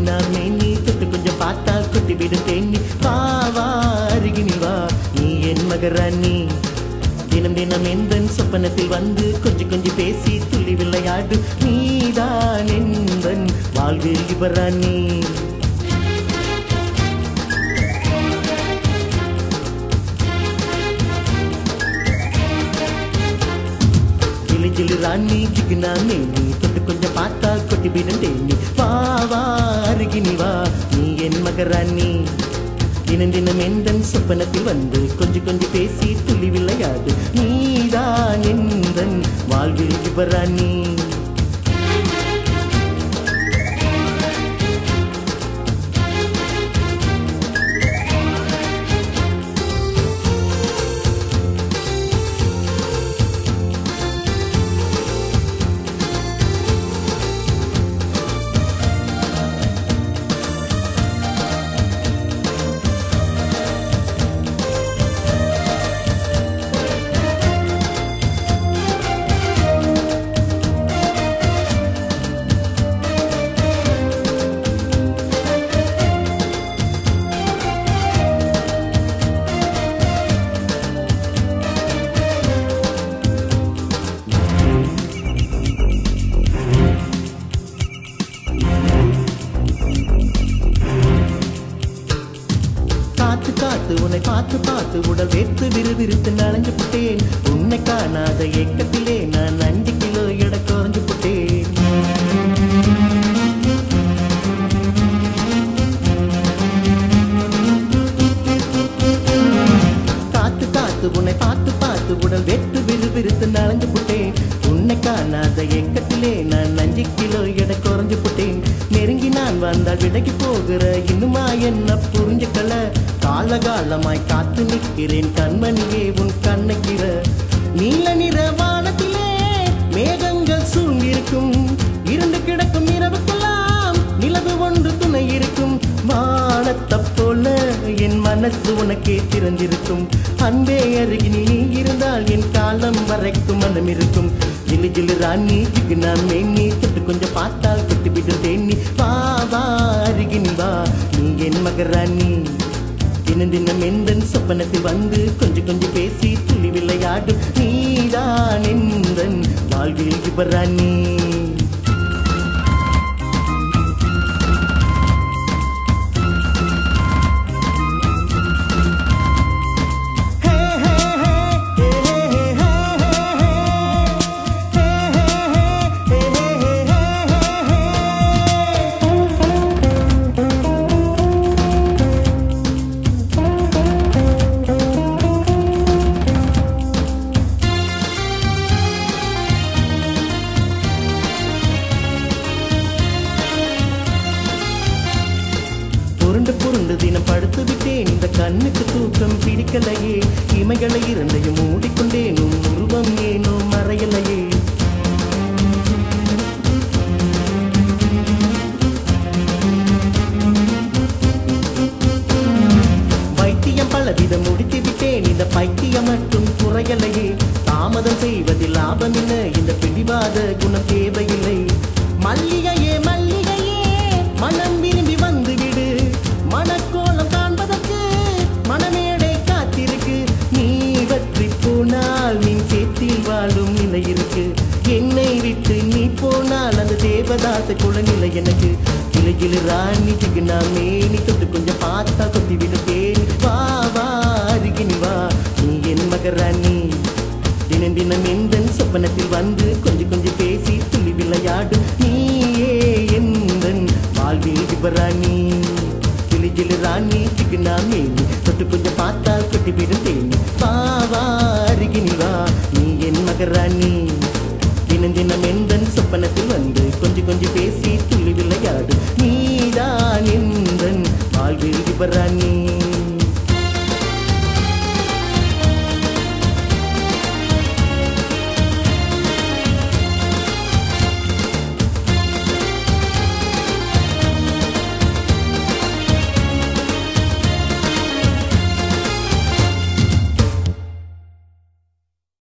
ஜிகினா மேனி தொட்டு கொஞ்சம் பார்த்தா கொட்டி விடும் தேனி வா வா அருகினில் வா நீ என் மகராணி தினம் தினம் எந்தன் சொப்பனத்தில் வந்து கொஞ்சம் கொஞ்சம் பேசி துள்ளி விளையாடு நீதான் எந்தன் வாழ்வில் யுவராணி ஜிலு ராணி ஜிகினா மேனி தொட்டு கொஞ்சம் பார்த்தா கொட்டி விடும் தேனி வா வா அருகினில் வா நீ என் மகராணி தினம் தினம் எந்தன் சொப்பனத்தில் வந்து கொஞ்சம் கொஞ்சம் பேசி துள்ளி விளையாடு நீதான் எந்தன் வாழ்வில் யுவராணி உன்னை பார்த்து பார்த்து உடல் வேர்த்து விறுவிறுத்து நனைஞ்சு போட்டேன் உன்னை காணாத ஏக்கத்திலே நான் 5 கிலோ எடை குறைஞ்சு போட்டேன் காத்து காத்து உன்னை பார்த்து பார்த்து உடல் வேர்த்து விறுவிறுத்து நனைஞ்சு போட்டேன் உன்னை காணாத ஏக்கத்திலே நான் 5 கிலோ எடை குறைஞ்சு போட்டேன் நெருங்கி நான் வந்தால் விலகி போகிற இன்னுமா என்ன புரிஞ்சுக்கல காலகாலமாய் காத்து நிற்கிறேன் கண்மணியே உன் கண்ணக்கிற நீல நிற வானத்திலே மேகங்கள் சூழ்ந்திருக்கும் இருந்து கிடக்கும் இரவுக்கெல்லாம் நிலவு ஒன்று துணை இருக்கும் வானத்தை போல என் மனசு உனக்கே திறந்திருக்கும் அன்பே அருகினில் நீ இருந்தால் என் காலம் வரைக்கும் மனம் இருக்கும் ஜிலு ஜிலு ராணி ஜிகினா மேனி தொட்டு கொஞ்சம் பார்த்தால் கொட்டி விடும் தேனி வா வா அருகினில் வா நீ என் மகராணி தினம் தினம் எந்தன் சொப்பனத்தில் வந்து கொஞ்சம் கொஞ்சம் பேசி துள்ளி விளையாடும் நீதான் எந்தன் வாழ்வில் யுவராணி புரண்டு தினம் படுத்து விட்டேன் இந்த கண்ணுக்கு தூக்கம் பிடிக்கலையே இமைகளை இரண்டையும் மூடிக்கொண்டேன் உன் உருவம் ஏனோ மறையலையே வைத்தியம் பலவிதம் முடித்து விட்டேன் இந்த பைத்தியம் மட்டும் குறையலையே தாமதம் செய்வதில் லாபம் என்ன இந்த பிடிவாத குணம் தேவையில்லை மல்லிகையே மல்லிகையே மனம் விரும்பி வந்துவிடு மனக்கோலம் காண்பதற்கு மனமேடை காத்திருக்கு நீ வற்றி போனால் நீ சேத்தில் வாழும் நிலை இருக்கு என்னை விட்டு நீ போனால் அந்த தேவதாச குழநிலை எனக்கு கிளு கிளு ராணி ஜிகினா மேனி தொட்டு கொஞ்சம் பார்த்தா கொத்தி விடு தேனி வா வா அருகினில் வா நீ என் மகராணி தினம் தினம் எந்தன் சொப்பனத்தில் வந்து கொஞ்சம் கொஞ்சம் பேசி துள்ளி விளையாடு நீயே எந்தன் வாழ்வில் யுவராணி கிளு கிளு ராணி ஜிகினா மேனி தொட்டு கொஞ்சம் பார்த்தா கொட்டி விடும் தேனி வா வா அருகினில் வா நீ என் மகராணி தினம் தினம் எந்தன் சொப்பனத்தில் வந்து கொஞ்சம் கொஞ்சம் பேசி துள்ளி விளையாடு நீதான் எந்தன் வாழ்வில் யுவராணி